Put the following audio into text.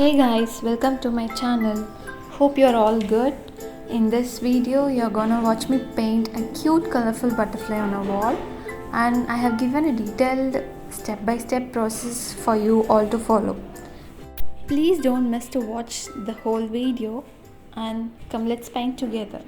Hey guys, welcome to my channel. Hope you're all good. In this video, you're gonna watch me paint a cute colorful butterfly on a wall, and I have given a detailed step-by-step process for you all to follow. Please don't miss to watch the whole video and come, let's paint together.